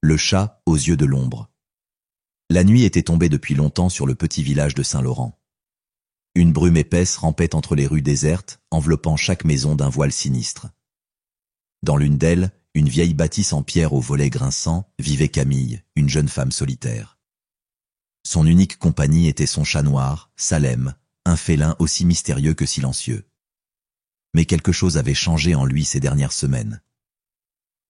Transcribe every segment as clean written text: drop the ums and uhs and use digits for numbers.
Le chat aux yeux de l'ombre. La nuit était tombée depuis longtemps sur le petit village de Saint-Laurent. Une brume épaisse rampait entre les rues désertes, enveloppant chaque maison d'un voile sinistre. Dans l'une d'elles, une vieille bâtisse en pierre aux volets grinçants, vivait Camille, une jeune femme solitaire. Son unique compagnie était son chat noir, Salem, un félin aussi mystérieux que silencieux. Mais quelque chose avait changé en lui ces dernières semaines.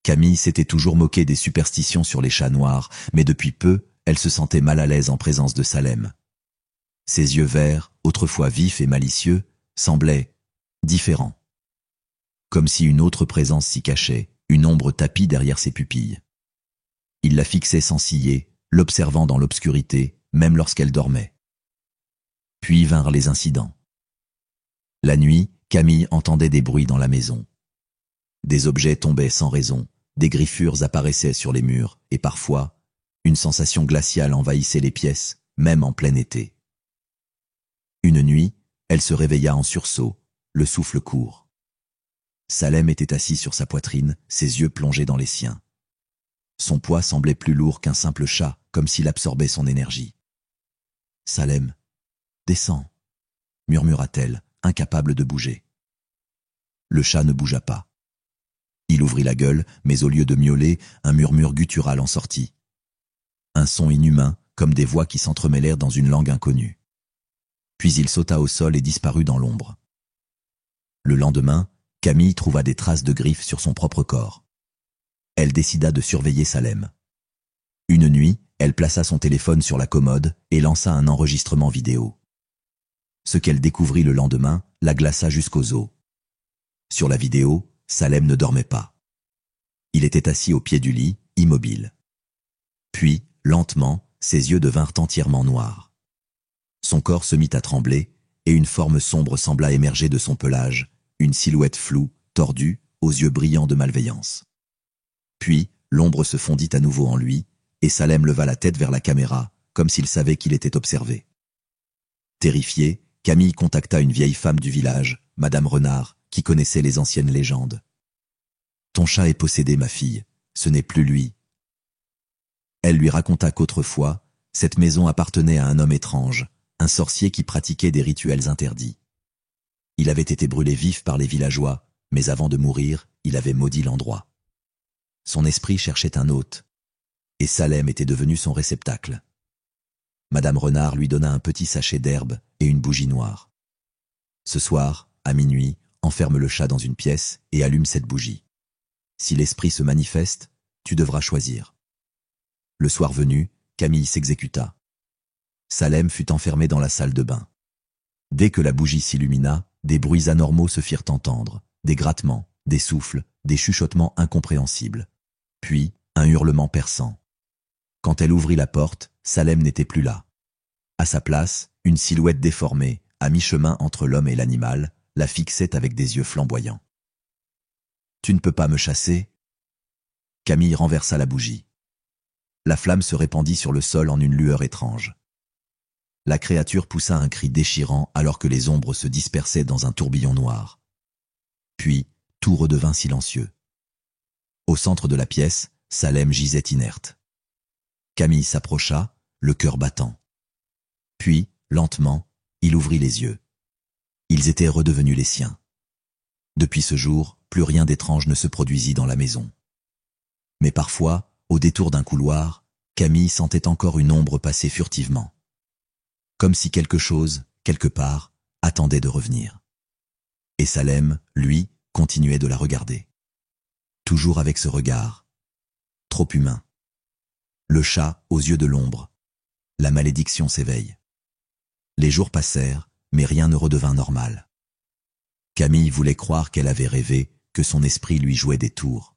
Camille s'était toujours moquée des superstitions sur les chats noirs, mais depuis peu, elle se sentait mal à l'aise en présence de Salem. Ses yeux verts, autrefois vifs et malicieux, semblaient différents. Comme si une autre présence s'y cachait, une ombre tapie derrière ses pupilles. Il la fixait sans ciller, l'observant dans l'obscurité, même lorsqu'elle dormait. Puis vinrent les incidents. La nuit, Camille entendait des bruits dans la maison. Des objets tombaient sans raison, des griffures apparaissaient sur les murs, et parfois, une sensation glaciale envahissait les pièces, même en plein été. Une nuit, elle se réveilla en sursaut, le souffle court. Salem était assis sur sa poitrine, ses yeux plongés dans les siens. Son poids semblait plus lourd qu'un simple chat, comme s'il absorbait son énergie. « Salem, descends » murmura-t-elle, incapable de bouger. Le chat ne bougea pas. Il ouvrit la gueule, mais au lieu de miauler, un murmure guttural en sortit. Un son inhumain, comme des voix qui s'entremêlèrent dans une langue inconnue. Puis il sauta au sol et disparut dans l'ombre. Le lendemain, Camille trouva des traces de griffes sur son propre corps. Elle décida de surveiller Salem. Une nuit, elle plaça son téléphone sur la commode et lança un enregistrement vidéo. Ce qu'elle découvrit le lendemain la glaça jusqu'aux os. Sur la vidéo, Salem ne dormait pas. Il était assis au pied du lit, immobile. Puis, lentement, ses yeux devinrent entièrement noirs. Son corps se mit à trembler, et une forme sombre sembla émerger de son pelage, une silhouette floue, tordue, aux yeux brillants de malveillance. Puis, l'ombre se fondit à nouveau en lui, et Salem leva la tête vers la caméra, comme s'il savait qu'il était observé. Terrifiée, Camille contacta une vieille femme du village, Madame Renard, qui connaissait les anciennes légendes. « Ton chat est possédé, ma fille, ce n'est plus lui. » Elle lui raconta qu'autrefois, cette maison appartenait à un homme étrange, un sorcier qui pratiquait des rituels interdits. Il avait été brûlé vif par les villageois, mais avant de mourir, il avait maudit l'endroit. Son esprit cherchait un hôte, et Salem était devenu son réceptacle. Madame Renard lui donna un petit sachet d'herbe et une bougie noire. « Ce soir, à minuit, enferme le chat dans une pièce et allume cette bougie. Si l'esprit se manifeste, tu devras choisir. » Le soir venu, Camille s'exécuta. Salem fut enfermé dans la salle de bain. Dès que la bougie s'illumina, des bruits anormaux se firent entendre, des grattements, des souffles, des chuchotements incompréhensibles. Puis, un hurlement perçant. Quand elle ouvrit la porte, Salem n'était plus là. À sa place, une silhouette déformée, à mi-chemin entre l'homme et l'animal, la fixait avec des yeux flamboyants. « Tu ne peux pas me chasser ?» Camille renversa la bougie. La flamme se répandit sur le sol en une lueur étrange. La créature poussa un cri déchirant alors que les ombres se dispersaient dans un tourbillon noir. Puis, tout redevint silencieux. Au centre de la pièce, Salem gisait inerte. Camille s'approcha, le cœur battant. Puis, lentement, il ouvrit les yeux. Ils étaient redevenus les siens. Depuis ce jour, plus rien d'étrange ne se produisit dans la maison. Mais parfois, au détour d'un couloir, Camille sentait encore une ombre passer furtivement. Comme si quelque chose, quelque part, attendait de revenir. Et Salem, lui, continuait de la regarder. Toujours avec ce regard. Trop humain. Le chat aux yeux de l'ombre. La malédiction s'éveille. Les jours passèrent, mais rien ne redevint normal. Camille voulait croire qu'elle avait rêvé, que son esprit lui jouait des tours.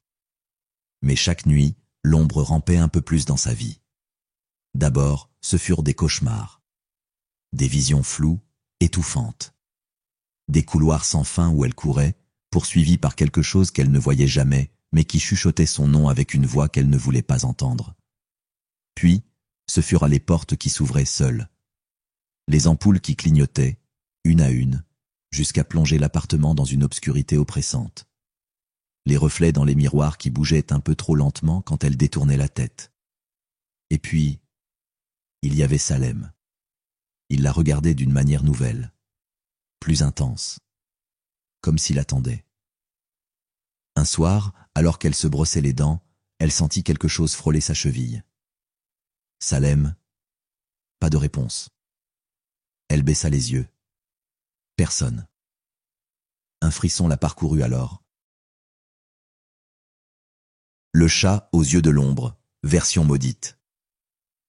Mais chaque nuit, l'ombre rampait un peu plus dans sa vie. D'abord, ce furent des cauchemars. Des visions floues, étouffantes. Des couloirs sans fin où elle courait, poursuivie par quelque chose qu'elle ne voyait jamais, mais qui chuchotait son nom avec une voix qu'elle ne voulait pas entendre. Puis, ce furent les portes qui s'ouvraient seules. Les ampoules qui clignotaient, une à une, jusqu'à plonger l'appartement dans une obscurité oppressante. les reflets dans les miroirs qui bougeaient un peu trop lentement quand elle détournait la tête. Et puis, il y avait Salem. Il la regardait d'une manière nouvelle, plus intense, comme s'il attendait. Un soir, alors qu'elle se brossait les dents, elle sentit quelque chose frôler sa cheville. Salem, pas de réponse. Elle baissa les yeux. Personne. Un frisson la parcourut alors. Le chat aux yeux de l'ombre, version maudite.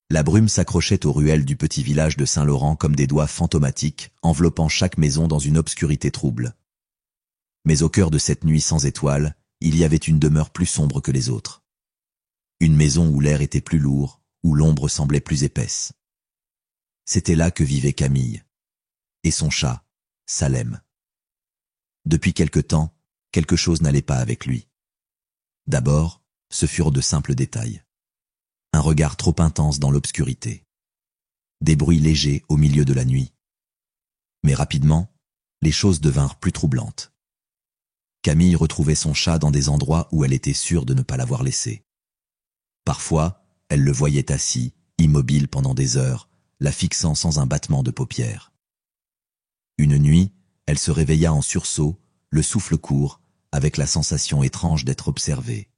La brume s'accrochait aux ruelles du petit village de Saint-Laurent comme des doigts fantomatiques, enveloppant chaque maison dans une obscurité trouble. Mais au cœur de cette nuit sans étoiles, il y avait une demeure plus sombre que les autres. Une maison où l'air était plus lourd, où l'ombre semblait plus épaisse. C'était là que vivait Camille. Et son chat, Salem. Depuis quelque temps, quelque chose n'allait pas avec lui. D'abord, ce furent de simples détails. Un regard trop intense dans l'obscurité. Des bruits légers au milieu de la nuit. Mais rapidement, les choses devinrent plus troublantes. Camille retrouvait son chat dans des endroits où elle était sûre de ne pas l'avoir laissé. Parfois, elle le voyait assis, immobile pendant des heures, la fixant sans un battement de paupières. Une nuit, elle se réveilla en sursaut, le souffle court, avec la sensation étrange d'être observée.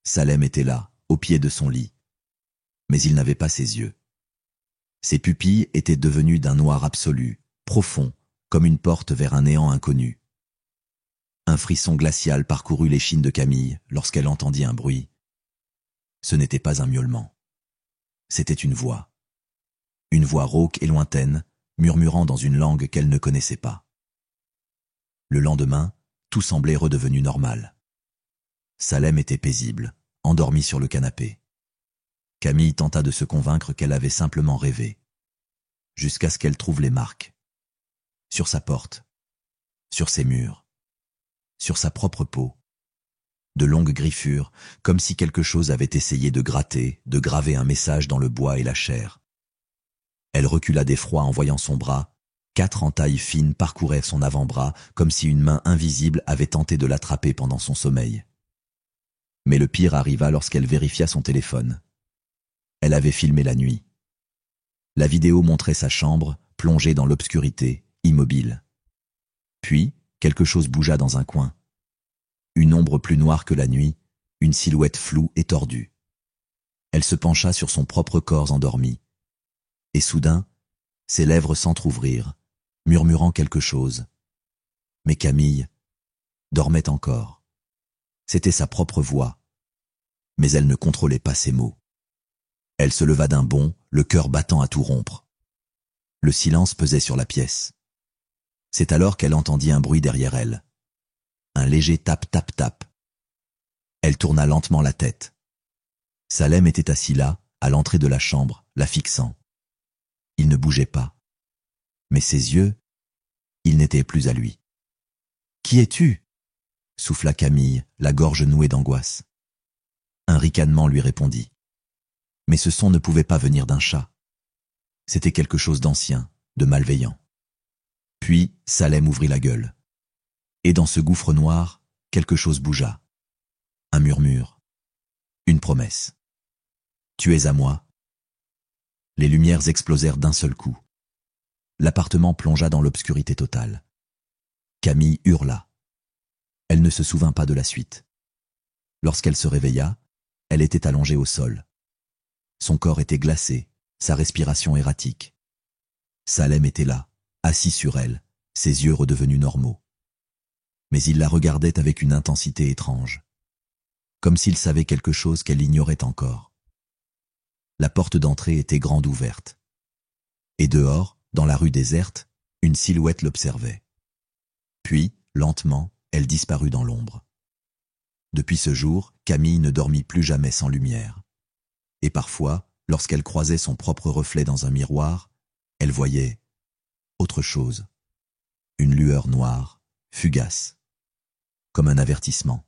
Salem était là, au pied de son lit. Mais il n'avait pas ses yeux. Ses pupilles étaient devenues d'un noir absolu, profond, comme une porte vers un néant inconnu. Un frisson glacial parcourut l'échine de Camille lorsqu'elle entendit un bruit. Ce n'était pas un miaulement. C'était une voix. Une voix rauque et lointaine, murmurant dans une langue qu'elle ne connaissait pas. Le lendemain, tout semblait redevenu normal. Salem était paisible, endormie sur le canapé. Camille tenta de se convaincre qu'elle avait simplement rêvé, jusqu'à ce qu'elle trouve les marques. Sur sa porte, sur ses murs, sur sa propre peau. De longues griffures, comme si quelque chose avait essayé de gratter, de graver un message dans le bois et la chair. Elle recula d'effroi en voyant son bras. 4 entailles fines parcouraient son avant-bras, comme si une main invisible avait tenté de l'attraper pendant son sommeil. Mais le pire arriva lorsqu'elle vérifia son téléphone. Elle avait filmé la nuit. La vidéo montrait sa chambre, plongée dans l'obscurité, immobile. Puis, quelque chose bougea dans un coin. Une ombre plus noire que la nuit, une silhouette floue et tordue. Elle se pencha sur son propre corps endormi. Et soudain, ses lèvres s'entr'ouvrirent, murmurant quelque chose. Mais Camille dormait encore. C'était sa propre voix. Mais elle ne contrôlait pas ses mots. Elle se leva d'un bond, le cœur battant à tout rompre. Le silence pesait sur la pièce. C'est alors qu'elle entendit un bruit derrière elle. Un léger tap-tap-tap. Elle tourna lentement la tête. Salem était assis là, à l'entrée de la chambre, la fixant. Il ne bougeait pas. Mais ses yeux, ils n'étaient plus à lui. « Qui es-tu » souffla Camille, la gorge nouée d'angoisse. Un ricanement lui répondit. Mais ce son ne pouvait pas venir d'un chat. C'était quelque chose d'ancien, de malveillant. Puis Salem ouvrit la gueule. Et dans ce gouffre noir, quelque chose bougea. Un murmure. Une promesse. « Tu es à moi ». Les lumières explosèrent d'un seul coup. L'appartement plongea dans l'obscurité totale. Camille hurla. Elle ne se souvint pas de la suite. Lorsqu'elle se réveilla, elle était allongée au sol. Son corps était glacé, sa respiration erratique. Salem était là, assis sur elle, ses yeux redevenus normaux. Mais il la regardait avec une intensité étrange, comme s'il savait quelque chose qu'elle ignorait encore. La porte d'entrée était grande ouverte. Et dehors, dans la rue déserte, une silhouette l'observait. Puis, lentement, elle disparut dans l'ombre. Depuis ce jour, Camille ne dormit plus jamais sans lumière. Et parfois, lorsqu'elle croisait son propre reflet dans un miroir, elle voyait autre chose. Une lueur noire, fugace, comme un avertissement.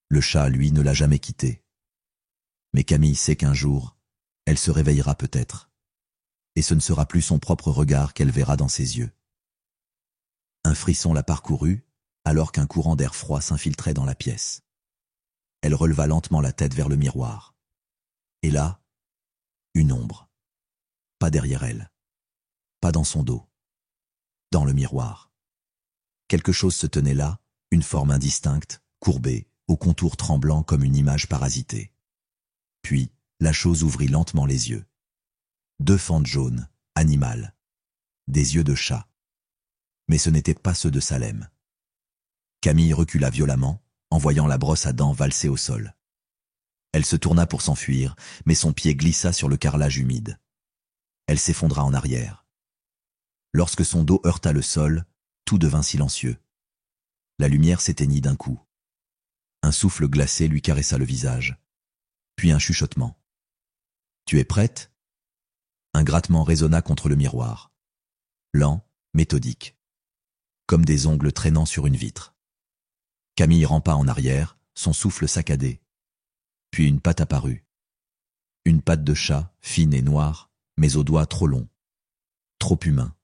Le chat, lui, ne l'a jamais quittée. Mais Camille sait qu'un jour, elle se réveillera peut-être. Et ce ne sera plus son propre regard qu'elle verra dans ses yeux. Un frisson la parcourut, alors qu'un courant d'air froid s'infiltrait dans la pièce. Elle releva lentement la tête vers le miroir. Et là, une ombre. Pas derrière elle. Pas dans son dos. Dans le miroir. Quelque chose se tenait là, une forme indistincte, courbée, aux contours tremblants comme une image parasitée. Puis, la chose ouvrit lentement les yeux. 2 fentes jaunes, animales. Des yeux de chat. Mais ce n'étaient pas ceux de Salem. Camille recula violemment, en voyant la brosse à dents valser au sol. Elle se tourna pour s'enfuir, mais son pied glissa sur le carrelage humide. Elle s'effondra en arrière. Lorsque son dos heurta le sol, tout devint silencieux. La lumière s'éteignit d'un coup. Un souffle glacé lui caressa le visage. Puis un chuchotement. « Tu es prête ?» Un grattement résonna contre le miroir. Lent, méthodique. Comme des ongles traînant sur une vitre. Camille rampa en arrière, son souffle saccadé. Puis une patte apparut. Une patte de chat, fine et noire, mais aux doigts trop longs. Trop humains.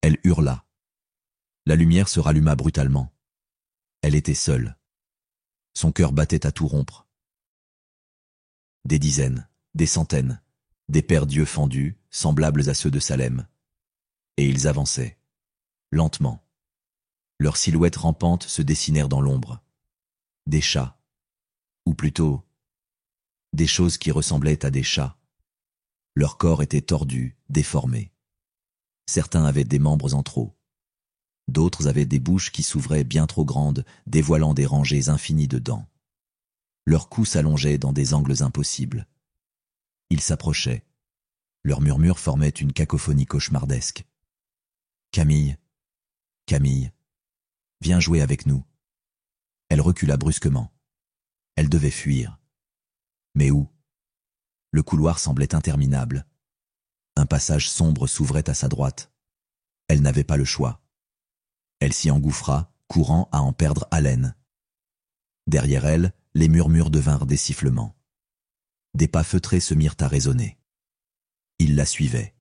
Elle hurla. La lumière se ralluma brutalement. Elle était seule. Son cœur battait à tout rompre. Des dizaines, des centaines, des paires d'yeux fendus, semblables à ceux de Salem. Et ils avançaient. Lentement. Leurs silhouettes rampantes se dessinèrent dans l'ombre. Des chats. Ou plutôt, des choses qui ressemblaient à des chats. Leur corps était tordu, déformé. Certains avaient des membres en trop. D'autres avaient des bouches qui s'ouvraient bien trop grandes, dévoilant des rangées infinies de dents. Leurs cous s'allongeaient dans des angles impossibles. Ils s'approchaient. Leurs murmures formaient une cacophonie cauchemardesque. « Camille, Camille, viens jouer avec nous. » Elle recula brusquement. Elle devait fuir. Mais où? Le couloir semblait interminable. Un passage sombre s'ouvrait à sa droite. Elle n'avait pas le choix. Elle s'y engouffra, courant à en perdre haleine. Derrière elle, les murmures devinrent des sifflements. Des pas feutrés se mirent à résonner. Ils la suivaient.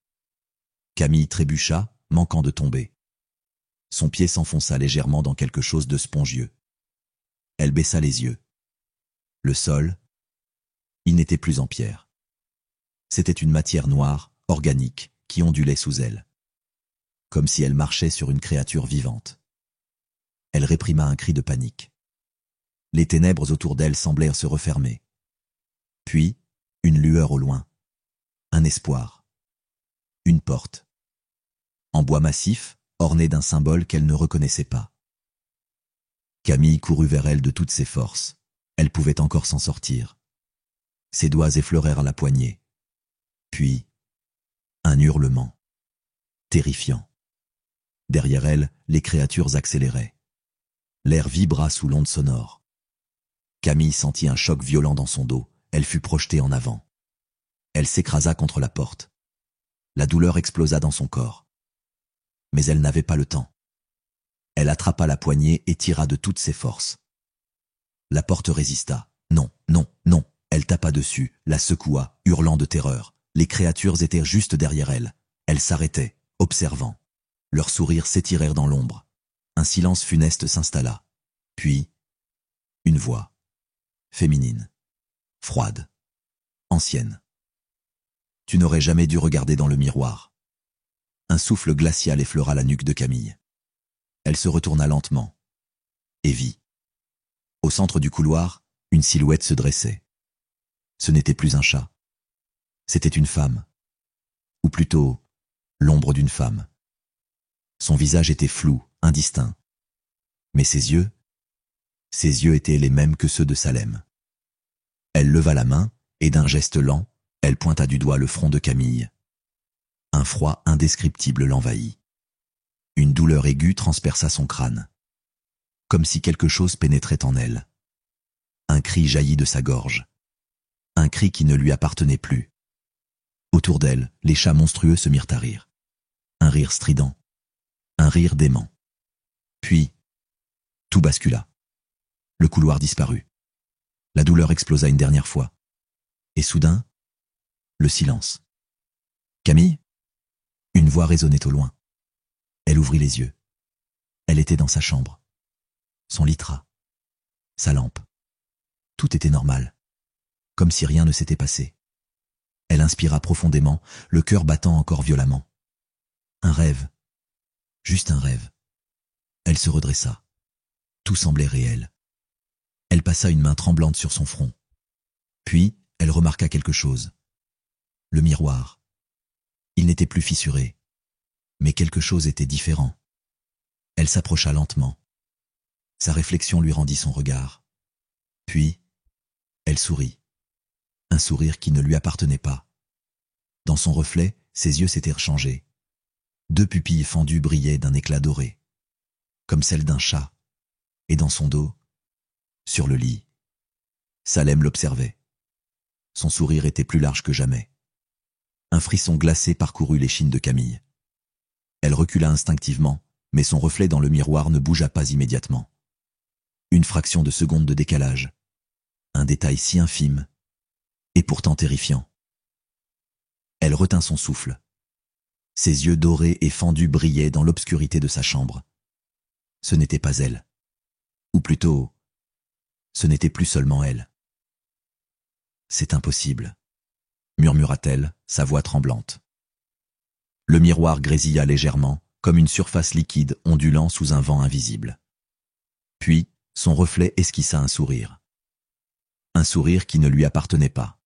Camille trébucha, manquant de tomber. Son pied s'enfonça légèrement dans quelque chose de spongieux. Elle baissa les yeux. Le sol, il n'était plus en pierre. C'était une matière noire, organique, qui ondulait sous elle. Comme si elle marchait sur une créature vivante. Elle réprima un cri de panique. Les ténèbres autour d'elle semblèrent se refermer. Puis, une lueur au loin. Un espoir. Une porte. En bois massif, ornée d'un symbole qu'elle ne reconnaissait pas. Camille courut vers elle de toutes ses forces. Elle pouvait encore s'en sortir. Ses doigts effleurèrent la poignée. Puis, un hurlement. Terrifiant. Derrière elle, les créatures accéléraient. L'air vibra sous l'onde sonore. Camille sentit un choc violent dans son dos. Elle fut projetée en avant. Elle s'écrasa contre la porte. La douleur explosa dans son corps. Mais elle n'avait pas le temps. Elle attrapa la poignée et tira de toutes ses forces. La porte résista. Non, non, non. Elle tapa dessus, la secoua, hurlant de terreur. Les créatures étaient juste derrière elle. Elle s'arrêtait, observant. Leurs sourires s'étirèrent dans l'ombre. Un silence funeste s'installa. Puis, une voix. Féminine. Froide. Ancienne. Tu n'aurais jamais dû regarder dans le miroir. Un souffle glacial effleura la nuque de Camille. Elle se retourna lentement. Et vit. Au centre du couloir, une silhouette se dressait. Ce n'était plus un chat. C'était une femme. Ou plutôt, l'ombre d'une femme. Son visage était flou, indistinct. Mais ses yeux étaient les mêmes que ceux de Salem. Elle leva la main, et d'un geste lent, elle pointa du doigt le front de Camille. Un froid indescriptible l'envahit. Une douleur aiguë transperça son crâne. Comme si quelque chose pénétrait en elle. Un cri jaillit de sa gorge. Un cri qui ne lui appartenait plus. Autour d'elle, les chats monstrueux se mirent à rire. Un rire strident. Un rire dément. Puis, tout bascula. Le couloir disparut. La douleur explosa une dernière fois. Et soudain, le silence. Camille? Une voix résonnait au loin. Elle ouvrit les yeux. Elle était dans sa chambre. son litra, sa lampe. Tout était normal, comme si rien ne s'était passé. Elle inspira profondément, le cœur battant encore violemment. Un rêve, juste un rêve. Elle se redressa. Tout semblait réel. Elle passa une main tremblante sur son front. Puis, elle remarqua quelque chose. Le miroir. Il n'était plus fissuré, mais quelque chose était différent. Elle s'approcha lentement. Sa réflexion lui rendit son regard. Puis, elle sourit. Un sourire qui ne lui appartenait pas. Dans son reflet, ses yeux s'étaient rechangés. 2 pupilles fendues brillaient d'un éclat doré, comme celles d'un chat. Et dans son dos, sur le lit, Salem l'observait. Son sourire était plus large que jamais. Un frisson glacé parcourut l'échine de Camille. Elle recula instinctivement, mais son reflet dans le miroir ne bougea pas immédiatement. Une fraction de seconde de décalage. Un détail si infime, et pourtant terrifiant. Elle retint son souffle. Ses yeux dorés et fendus brillaient dans l'obscurité de sa chambre. Ce n'était pas elle. Ou plutôt, ce n'était plus seulement elle. C'est impossible, murmura-t-elle, sa voix tremblante. Le miroir grésilla légèrement, comme une surface liquide ondulant sous un vent invisible. Puis, son reflet esquissa un sourire. Un sourire qui ne lui appartenait pas.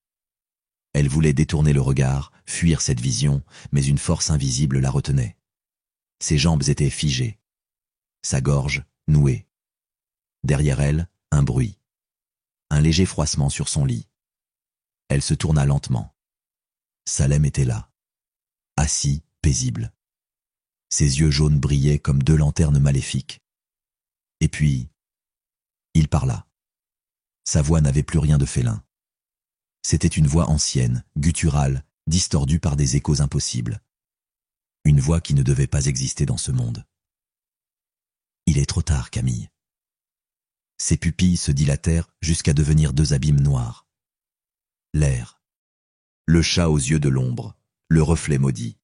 Elle voulait détourner le regard, fuir cette vision, mais une force invisible la retenait. Ses jambes étaient figées. Sa gorge, nouée. Derrière elle, un bruit. Un léger froissement sur son lit. Elle se tourna lentement. Salem était là. Assis, paisible. Ses yeux jaunes brillaient comme 2 lanternes maléfiques. Et puis, il parla. Sa voix n'avait plus rien de félin. C'était une voix ancienne, gutturale, distordue par des échos impossibles. Une voix qui ne devait pas exister dans ce monde. Il est trop tard, Camille. Ses pupilles se dilatèrent jusqu'à devenir 2 abîmes noirs. L'air. Le chat aux yeux de l'ombre, le reflet maudit.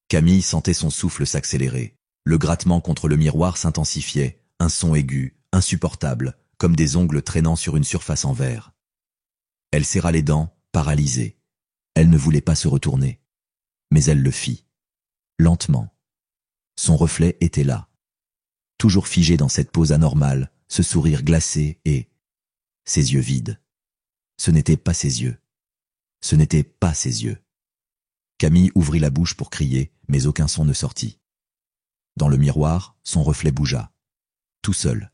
Camille sentait son souffle s'accélérer. Le grattement contre le miroir s'intensifiait, un son aigu, insupportable, comme des ongles traînant sur une surface en verre. Elle serra les dents, paralysée. Elle ne voulait pas se retourner. Mais elle le fit. Lentement. Son reflet était là. Toujours figé dans cette pose anormale, ce sourire glacé et ses yeux vides. Ce n'étaient pas ses yeux. Ce n'étaient pas ses yeux. Camille ouvrit la bouche pour crier, mais aucun son ne sortit. Dans le miroir, son reflet bougea. Tout seul.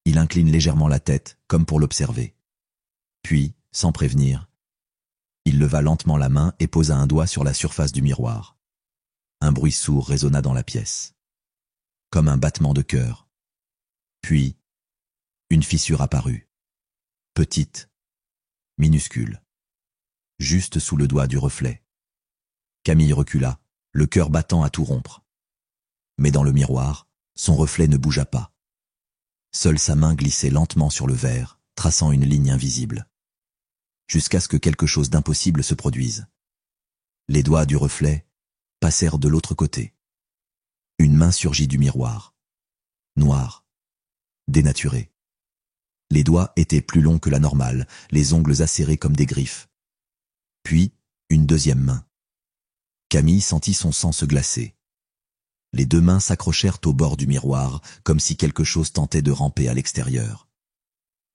Il incline légèrement la tête, comme pour l'observer. Puis, sans prévenir, il leva lentement la main et posa un doigt sur la surface du miroir. Un bruit sourd résonna dans la pièce. Comme un battement de cœur. Puis, une fissure apparut. Petite, minuscule. Juste sous le doigt du reflet. Camille recula, le cœur battant à tout rompre. Mais dans le miroir, son reflet ne bougea pas. Seule sa main glissait lentement sur le verre, traçant une ligne invisible. Jusqu'à ce que quelque chose d'impossible se produise. Les doigts du reflet passèrent de l'autre côté. Une main surgit du miroir. Noire. Dénaturée. Les doigts étaient plus longs que la normale, les ongles acérés comme des griffes. Puis, une deuxième main. Camille sentit son sang se glacer. Les 2 mains s'accrochèrent au bord du miroir, comme si quelque chose tentait de ramper à l'extérieur.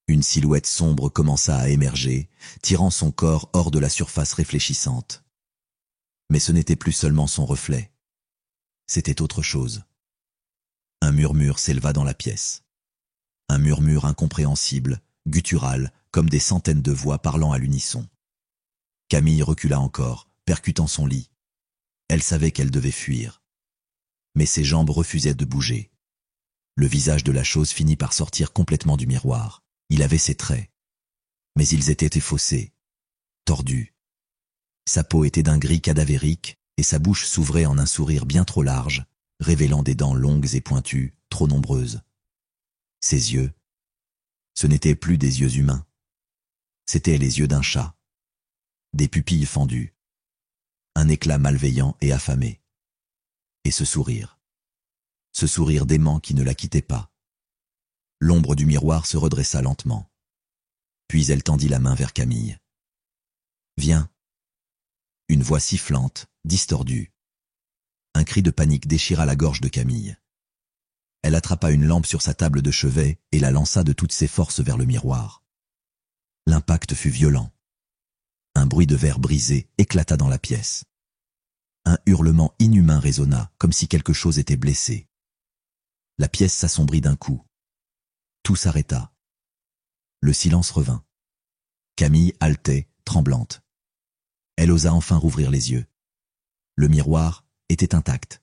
Une silhouette sombre commença à émerger, tirant son corps hors de la surface réfléchissante. Mais ce n'était plus seulement son reflet. C'était autre chose. Un murmure s'éleva dans la pièce. Un murmure incompréhensible, guttural, comme des centaines de voix parlant à l'unisson. Camille recula encore, percutant son lit. Elle savait qu'elle devait fuir. Mais ses jambes refusaient de bouger. Le visage de la chose finit par sortir complètement du miroir. Il avait ses traits. Mais ils étaient effaussés, tordus. Sa peau était d'un gris cadavérique, et sa bouche s'ouvrait en un sourire bien trop large, révélant des dents longues et pointues, trop nombreuses. Ses yeux, ce n'étaient plus des yeux humains. C'étaient les yeux d'un chat. Des pupilles fendues. Un éclat malveillant et affamé. Et ce sourire dément qui ne la quittait pas. L'ombre du miroir se redressa lentement. Puis elle tendit la main vers Camille. « Viens !» Une voix sifflante, distordue. Un cri de panique déchira la gorge de Camille. Elle attrapa une lampe sur sa table de chevet et la lança de toutes ses forces vers le miroir. L'impact fut violent. Un bruit de verre brisé éclata dans la pièce. Un hurlement inhumain résonna, comme si quelque chose était blessé. La pièce s'assombrit d'un coup. Tout s'arrêta. Le silence revint. Camille haletait, tremblante. Elle osa enfin rouvrir les yeux. Le miroir était intact.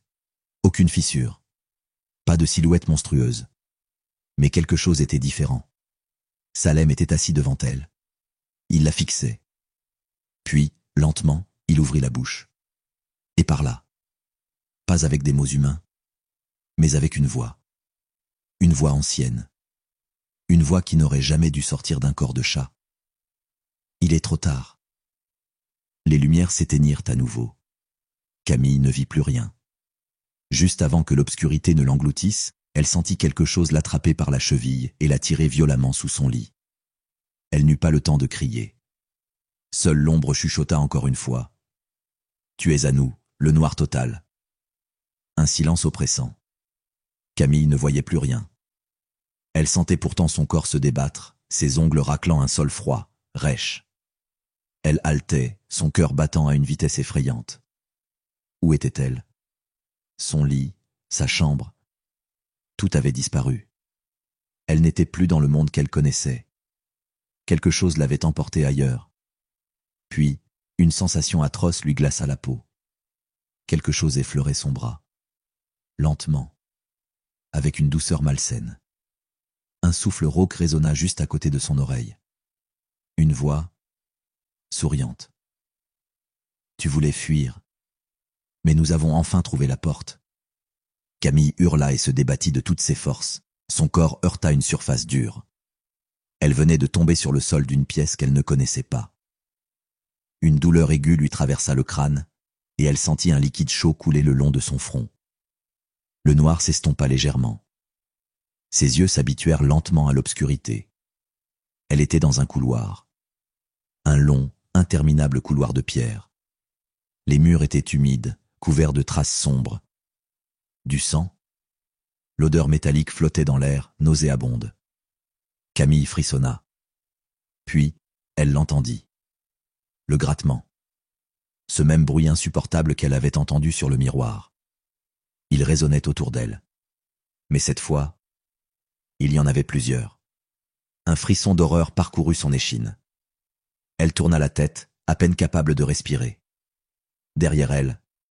Aucune fissure. Pas de silhouette monstrueuse. Mais quelque chose était différent. Salem était assis devant elle. Il la fixait. Puis, lentement, il ouvrit la bouche. Et parla. Pas avec des mots humains, mais avec une voix. Une voix ancienne. Une voix qui n'aurait jamais dû sortir d'un corps de chat. Il est trop tard. Les lumières s'éteignirent à nouveau. Camille ne vit plus rien. Juste avant que l'obscurité ne l'engloutisse, elle sentit quelque chose l'attraper par la cheville et la tirer violemment sous son lit. Elle n'eut pas le temps de crier. Seule l'ombre chuchota encore une fois. « Tu es à nous, le noir total. » Un silence oppressant. Camille ne voyait plus rien. Elle sentait pourtant son corps se débattre, ses ongles raclant un sol froid, rêche. Elle haletait, son cœur battant à une vitesse effrayante. Où était-elle? Son lit, sa chambre. Tout avait disparu. Elle n'était plus dans le monde qu'elle connaissait. Quelque chose l'avait emportée ailleurs. Puis, une sensation atroce lui glaça la peau. Quelque chose effleurait son bras. Lentement, avec une douceur malsaine. Un souffle rauque résonna juste à côté de son oreille. Une voix souriante. « Tu voulais fuir, mais nous avons enfin trouvé la porte. » Camille hurla et se débattit de toutes ses forces. Son corps heurta une surface dure. Elle venait de tomber sur le sol d'une pièce qu'elle ne connaissait pas. Une douleur aiguë lui traversa le crâne, et elle sentit un liquide chaud couler le long de son front. Le noir s'estompa légèrement. Ses yeux s'habituèrent lentement à l'obscurité. Elle était dans un couloir. Un long, interminable couloir de pierre. Les murs étaient humides, couverts de traces sombres. Du sang. L'odeur métallique flottait dans l'air, nauséabonde. Camille frissonna. Puis, elle l'entendit. Le grattement. Ce même bruit insupportable qu'elle avait entendu sur le miroir. Il résonnait autour d'elle. Mais cette fois, il y en avait plusieurs. Un frisson d'horreur parcourut son échine. Elle tourna la tête, à peine capable de respirer. Derrière elle,